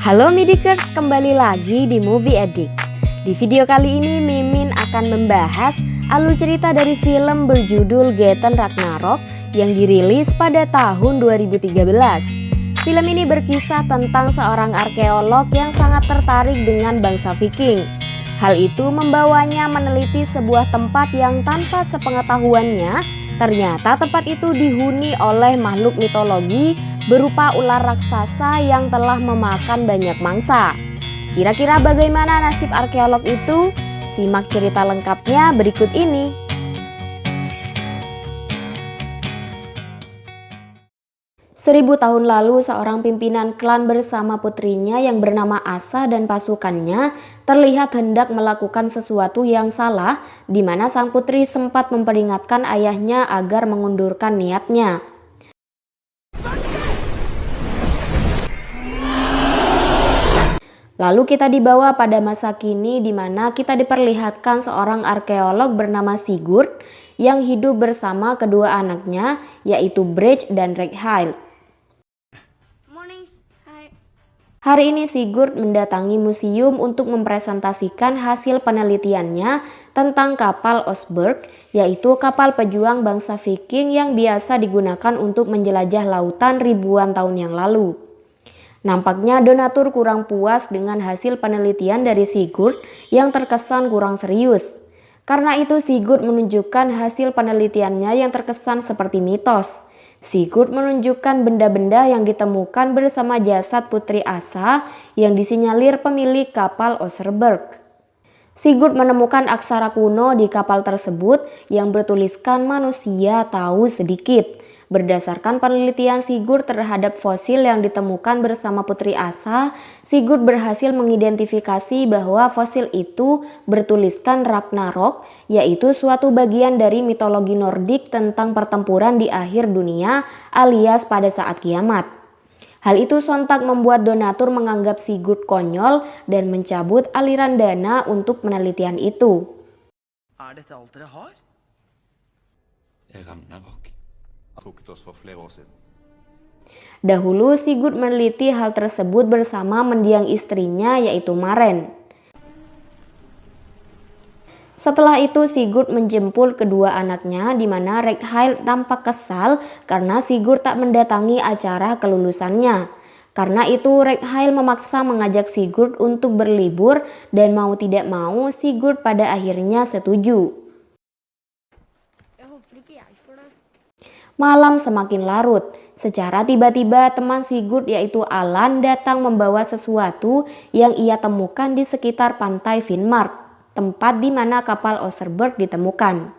Halo Midikers, kembali lagi di Movie Addict. Di video kali ini Mimin akan membahas alur cerita dari film berjudul Getten Ragnarok yang dirilis pada tahun 2013. Film ini berkisah tentang seorang arkeolog yang sangat tertarik dengan bangsa Viking. Hal itu membawanya meneliti sebuah tempat yang tanpa sepengetahuannya ternyata tempat itu dihuni oleh makhluk mitologi berupa ular raksasa yang telah memakan banyak mangsa. Kira-kira bagaimana nasib arkeolog itu? Simak cerita lengkapnya berikut ini. Seribu tahun lalu, seorang pimpinan klan bersama putrinya yang bernama Asa dan pasukannya terlihat hendak melakukan sesuatu yang salah, di mana sang putri sempat memperingatkan ayahnya agar mengundurkan niatnya. Lalu kita dibawa pada masa kini, di mana kita diperlihatkan seorang arkeolog bernama Sigurd yang hidup bersama kedua anaknya, yaitu Brage dan Ragnhild. Hari ini Sigurd mendatangi museum untuk mempresentasikan hasil penelitiannya tentang kapal Oseberg, yaitu kapal pejuang bangsa Viking yang biasa digunakan untuk menjelajah lautan ribuan tahun yang lalu. Nampaknya donatur kurang puas dengan hasil penelitian dari Sigurd yang terkesan kurang serius. Karena itu Sigurd menunjukkan hasil penelitiannya yang terkesan seperti mitos. Sigurd menunjukkan benda-benda yang ditemukan bersama jasad putri Asa yang disinyalir pemilik kapal Oseberg. Sigurd menemukan aksara kuno di kapal tersebut yang bertuliskan manusia tahu sedikit. Berdasarkan penelitian Sigurd terhadap fosil yang ditemukan bersama putri Asa, Sigurd berhasil mengidentifikasi bahwa fosil itu bertuliskan Ragnarok, yaitu suatu bagian dari mitologi Nordik tentang pertempuran di akhir dunia alias pada saat kiamat. Hal itu sontak membuat donatur menganggap Sigurd konyol dan mencabut aliran dana untuk penelitian itu. Dahulu Sigurd meneliti hal tersebut bersama mendiang istrinya, yaitu Maren. Setelah itu Sigurd menjemput kedua anaknya, di mana Ragnhild tampak kesal karena Sigurd tak mendatangi acara kelulusannya. Karena itu Ragnhild memaksa mengajak Sigurd untuk berlibur, dan mau tidak mau Sigurd pada akhirnya setuju. Malam semakin larut. Secara tiba-tiba teman Sigurd yaitu Alan datang membawa sesuatu yang ia temukan di sekitar pantai Finnmark, tempat di mana kapal Oseberg ditemukan.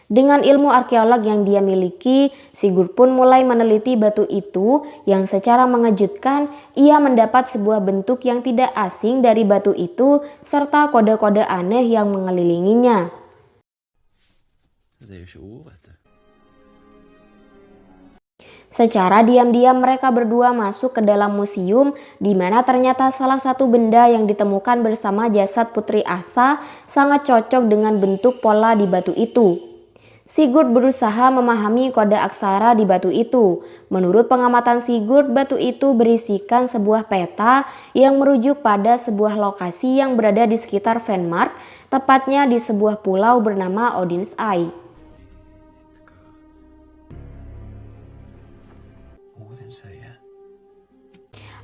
Dengan ilmu arkeolog yang dia miliki, Sigurd pun mulai meneliti batu itu yang secara mengejutkan ia mendapat sebuah bentuk yang tidak asing dari batu itu serta kode-kode aneh yang mengelilinginya. Secara diam-diam mereka berdua masuk ke dalam museum, di mana ternyata salah satu benda yang ditemukan bersama jasad putri Asa sangat cocok dengan bentuk pola di batu itu. Sigurd berusaha memahami kode aksara di batu itu. Menurut pengamatan Sigurd, batu itu berisikan sebuah peta yang merujuk pada sebuah lokasi yang berada di sekitar Finnmark, tepatnya di sebuah pulau bernama Odin's Eye.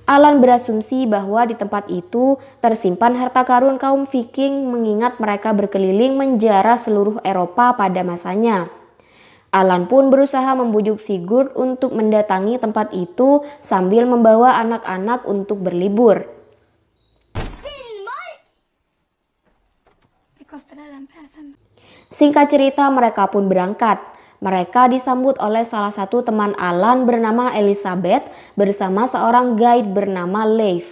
Alan berasumsi bahwa di tempat itu tersimpan harta karun kaum Viking mengingat mereka berkeliling menjara seluruh Eropa pada masanya. Alan pun berusaha membujuk Sigurd untuk mendatangi tempat itu sambil membawa anak-anak untuk berlibur. Singkat cerita, mereka pun berangkat. Mereka disambut oleh salah satu teman Alan bernama Elizabeth bersama seorang guide bernama Leif.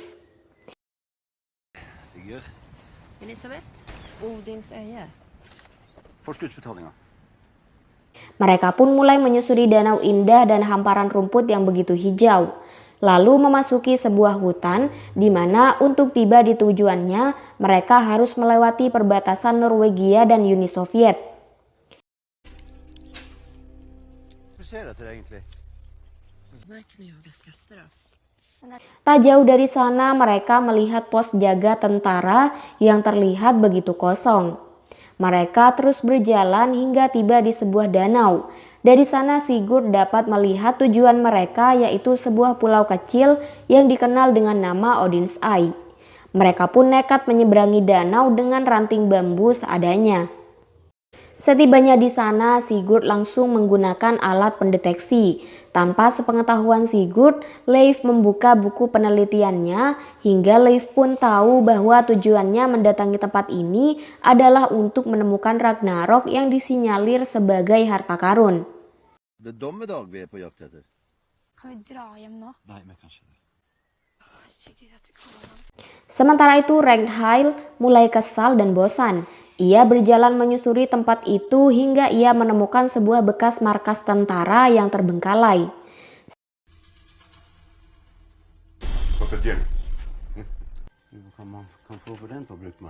Mereka pun mulai menyusuri danau indah dan hamparan rumput yang begitu hijau. Lalu memasuki sebuah hutan di mana untuk tiba di tujuannya mereka harus melewati perbatasan Norwegia dan Uni Soviet. Tak jauh dari sana mereka melihat pos jaga tentara yang terlihat begitu kosong. Mereka terus berjalan hingga tiba di sebuah danau. Dari sana Sigurd dapat melihat tujuan mereka, yaitu sebuah pulau kecil yang dikenal dengan nama Odin's Eye. Mereka pun nekat menyeberangi danau dengan ranting bambu seadanya. Setibanya di sana, Sigurd langsung menggunakan alat pendeteksi. Tanpa sepengetahuan Sigurd, Leif membuka buku penelitiannya hingga Leif pun tahu bahwa tujuannya mendatangi tempat ini adalah untuk menemukan Ragnarok yang disinyalir sebagai harta karun. Det er dommedag vi er på jakt etter. Kan vi dra hjem nå? Nei, men kanskje det. Herregud, jeg tror ikke det. Sementara itu Ragnhild mulai kesal dan bosan. Ia berjalan menyusuri tempat itu hingga ia menemukan sebuah bekas markas tentara yang terbengkalai.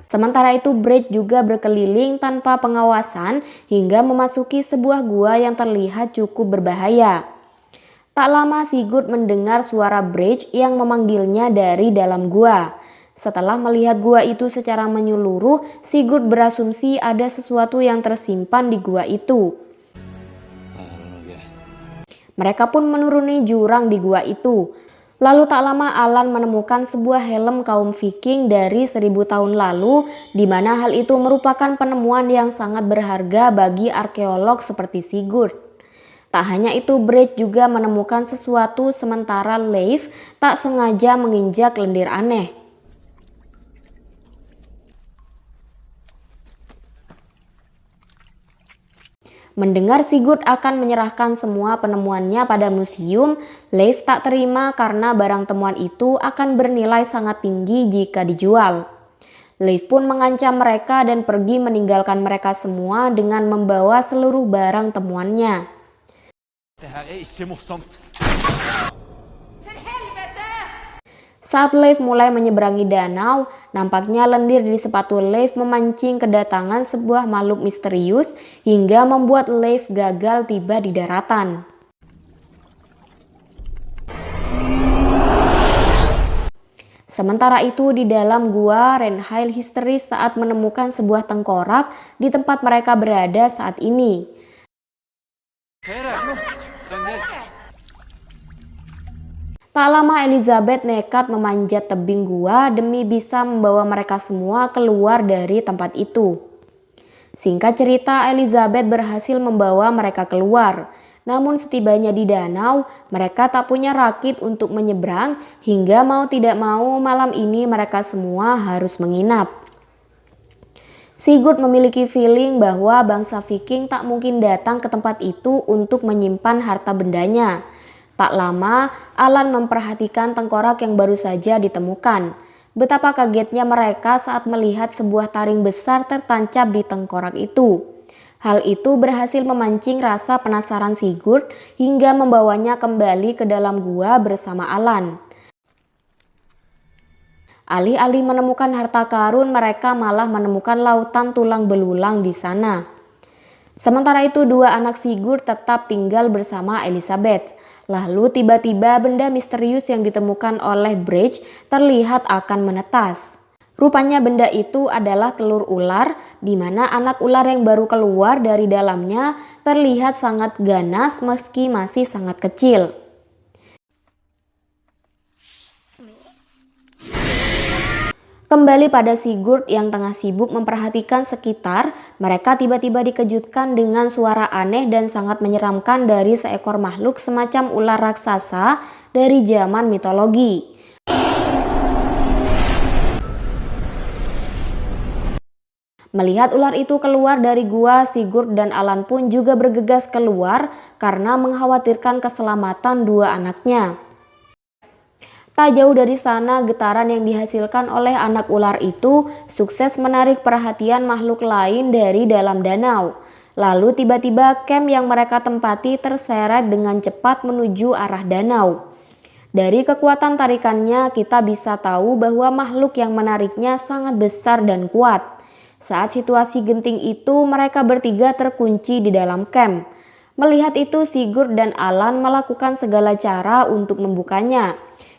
Sementara itu Brage juga berkeliling tanpa pengawasan hingga memasuki sebuah gua yang terlihat cukup berbahaya. Tak lama Sigurd mendengar suara Brage yang memanggilnya dari dalam gua. Setelah melihat gua itu secara menyeluruh, Sigurd berasumsi ada sesuatu yang tersimpan di gua itu. Mereka pun menuruni jurang di gua itu. Lalu tak lama Alan menemukan sebuah helm kaum Viking dari 1000 tahun lalu, di mana hal itu merupakan penemuan yang sangat berharga bagi arkeolog seperti Sigurd. Tak hanya itu, Brage juga menemukan sesuatu sementara Leif tak sengaja menginjak lendir aneh. Mendengar Sigurd akan menyerahkan semua penemuannya pada museum, Leif tak terima karena barang temuan itu akan bernilai sangat tinggi jika dijual. Leif pun mengancam mereka dan pergi meninggalkan mereka semua dengan membawa seluruh barang temuannya. Saat Leif mulai menyeberangi danau, nampaknya lendir di sepatu Leif memancing kedatangan sebuah makhluk misterius hingga membuat Leif gagal tiba di daratan. Sementara itu di dalam gua, Ragnhild histeris saat menemukan sebuah tengkorak di tempat mereka berada saat ini. Tak lama Elizabeth nekat memanjat tebing gua demi bisa membawa mereka semua keluar dari tempat itu. Singkat cerita, Elizabeth berhasil membawa mereka keluar. Namun setibanya di danau, mereka tak punya rakit untuk menyeberang hingga mau tidak mau malam ini mereka semua harus menginap. Sigurd memiliki feeling bahwa bangsa Viking tak mungkin datang ke tempat itu untuk menyimpan harta bendanya. Tak lama, Alan memperhatikan tengkorak yang baru saja ditemukan. Betapa kagetnya mereka saat melihat sebuah taring besar tertancap di tengkorak itu. Hal itu berhasil memancing rasa penasaran Sigurd hingga membawanya kembali ke dalam gua bersama Alan. Alih-alih menemukan harta karun, mereka malah menemukan lautan tulang belulang di sana. Sementara itu, dua anak Sigurd tetap tinggal bersama Elizabeth. Lalu tiba-tiba benda misterius yang ditemukan oleh Brage terlihat akan menetas. Rupanya benda itu adalah telur ular, di mana anak ular yang baru keluar dari dalamnya terlihat sangat ganas meski masih sangat kecil. Kembali pada Sigurd yang tengah sibuk memperhatikan sekitar, mereka tiba-tiba dikejutkan dengan suara aneh dan sangat menyeramkan dari seekor makhluk semacam ular raksasa dari zaman mitologi. Melihat ular itu keluar dari gua, Sigurd dan Alan pun juga bergegas keluar karena mengkhawatirkan keselamatan dua anaknya. Tak jauh dari sana, getaran yang dihasilkan oleh anak ular itu sukses menarik perhatian makhluk lain dari dalam danau. Lalu tiba-tiba camp yang mereka tempati terseret dengan cepat menuju arah danau. Dari kekuatan tarikannya, kita bisa tahu bahwa makhluk yang menariknya sangat besar dan kuat. Saat situasi genting itu, mereka bertiga terkunci di dalam camp. Melihat itu, Sigurd dan Alan melakukan segala cara untuk membukanya.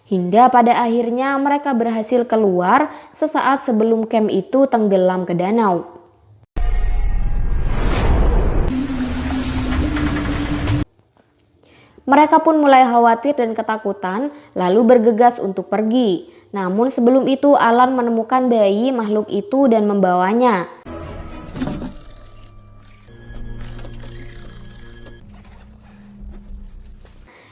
Hingga pada akhirnya mereka berhasil keluar sesaat sebelum camp itu tenggelam ke danau. Mereka pun mulai khawatir dan ketakutan, lalu bergegas untuk pergi. Namun sebelum itu Alan menemukan bayi makhluk itu dan membawanya.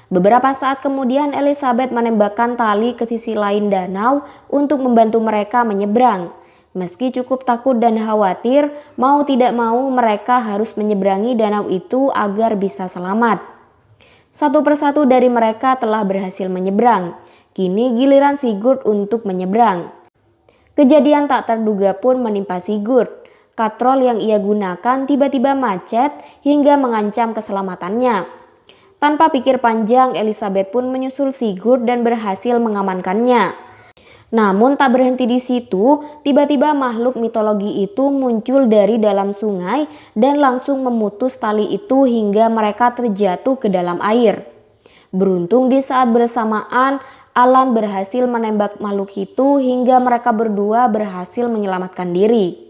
Beberapa saat kemudian Elizabeth menembakkan tali ke sisi lain danau untuk membantu mereka menyeberang. Meski cukup takut dan khawatir, mau tidak mau mereka harus menyeberangi danau itu agar bisa selamat. Satu persatu dari mereka telah berhasil menyeberang. Kini giliran Sigurd untuk menyeberang. Kejadian tak terduga pun menimpa Sigurd. Katrol yang ia gunakan tiba-tiba macet hingga mengancam keselamatannya. Tanpa pikir panjang, Elizabeth pun menyusul Sigurd dan berhasil mengamankannya. Namun tak berhenti di situ, tiba-tiba makhluk mitologi itu muncul dari dalam sungai dan langsung memutus tali itu hingga mereka terjatuh ke dalam air. Beruntung di saat bersamaan, Alan berhasil menembak makhluk itu hingga mereka berdua berhasil menyelamatkan diri.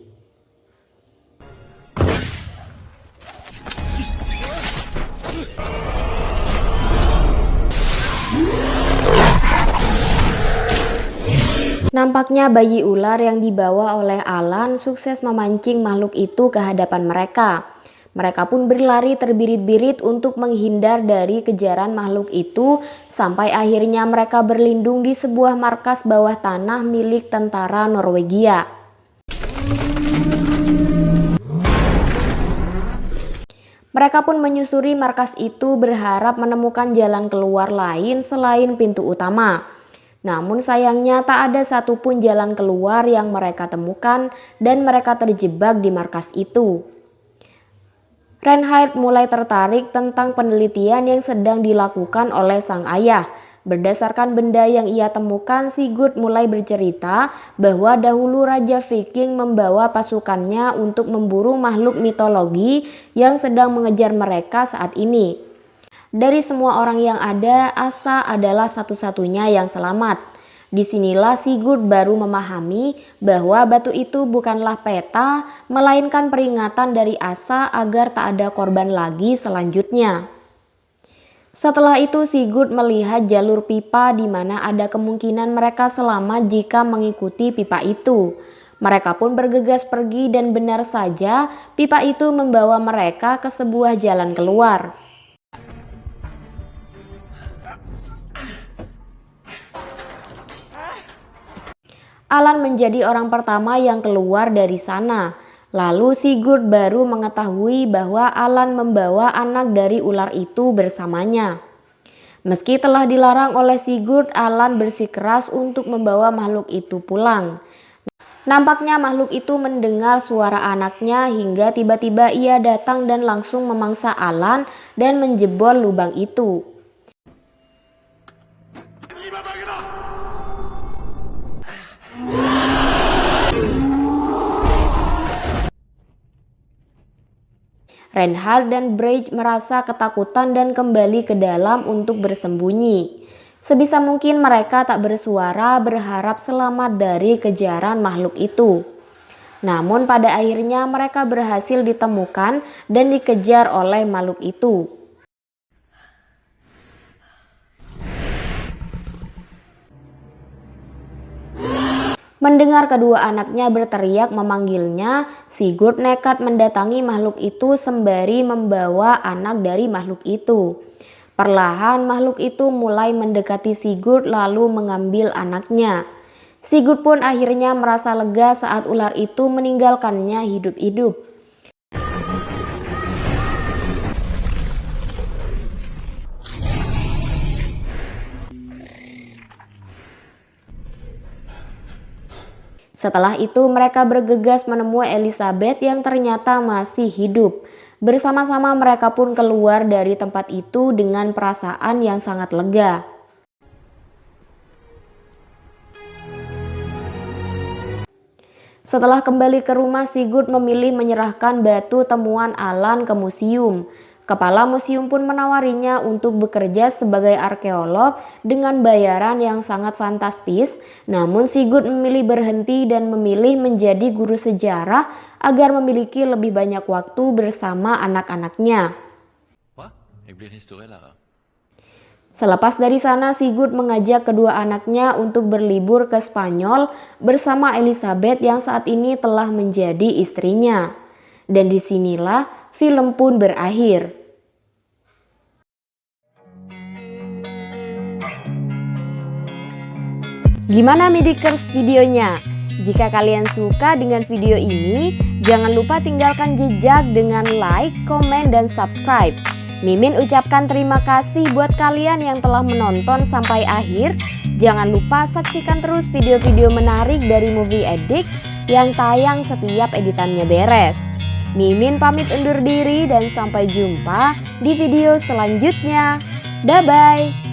Nampaknya bayi ular yang dibawa oleh Alan sukses memancing makhluk itu ke hadapan mereka. Mereka pun berlari terbirit-birit untuk menghindar dari kejaran makhluk itu sampai akhirnya mereka berlindung di sebuah markas bawah tanah milik tentara Norwegia. Mereka pun menyusuri markas itu berharap menemukan jalan keluar lain selain pintu utama. Namun sayangnya tak ada satupun jalan keluar yang mereka temukan dan mereka terjebak di markas itu. Reinhard mulai tertarik tentang penelitian yang sedang dilakukan oleh sang ayah. Berdasarkan benda yang ia temukan, Sigurd mulai bercerita bahwa dahulu Raja Viking membawa pasukannya untuk memburu makhluk mitologi yang sedang mengejar mereka saat ini. Dari semua orang yang ada, Asa adalah satu-satunya yang selamat. Disinilah Sigurd baru memahami bahwa batu itu bukanlah peta, melainkan peringatan dari Asa agar tak ada korban lagi selanjutnya. Setelah itu Sigurd melihat jalur pipa di mana ada kemungkinan mereka selamat jika mengikuti pipa itu. Mereka pun bergegas pergi dan benar saja pipa itu membawa mereka ke sebuah jalan keluar. Alan menjadi orang pertama yang keluar dari sana. Lalu Sigurd baru mengetahui bahwa Alan membawa anak dari ular itu bersamanya. Meski telah dilarang oleh Sigurd, Alan bersikeras untuk membawa makhluk itu pulang. Nampaknya makhluk itu mendengar suara anaknya hingga tiba-tiba ia datang dan langsung memangsa Alan dan menjebol lubang itu. Reinhard dan Brage merasa ketakutan dan kembali ke dalam untuk bersembunyi. Sebisa mungkin mereka tak bersuara berharap selamat dari kejaran makhluk itu. Namun pada akhirnya mereka berhasil ditemukan dan dikejar oleh makhluk itu. Mendengar kedua anaknya berteriak memanggilnya, Sigurd nekat mendatangi makhluk itu sembari membawa anak dari makhluk itu. Perlahan makhluk itu mulai mendekati Sigurd lalu mengambil anaknya. Sigurd pun akhirnya merasa lega saat ular itu meninggalkannya hidup-hidup. Setelah itu mereka bergegas menemui Elizabeth yang ternyata masih hidup. Bersama-sama mereka pun keluar dari tempat itu dengan perasaan yang sangat lega. Setelah kembali ke rumah, Sigurd memilih menyerahkan batu temuan Alan ke museum. Kepala museum pun menawarinya untuk bekerja sebagai arkeolog dengan bayaran yang sangat fantastis. Namun Sigurd memilih berhenti dan memilih menjadi guru sejarah agar memiliki lebih banyak waktu bersama anak-anaknya. Selepas dari sana, Sigurd mengajak kedua anaknya untuk berlibur ke Spanyol bersama Elizabeth yang saat ini telah menjadi istrinya. Dan disinilah film pun berakhir. Gimana Midikers videonya? Jika kalian suka dengan video ini, jangan lupa tinggalkan jejak dengan like, komen, dan subscribe. Mimin ucapkan terima kasih buat kalian yang telah menonton sampai akhir. Jangan lupa saksikan terus video-video menarik dari Movie Addict yang tayang setiap editannya beres. Mimin pamit undur diri dan sampai jumpa di video selanjutnya. Bye-bye.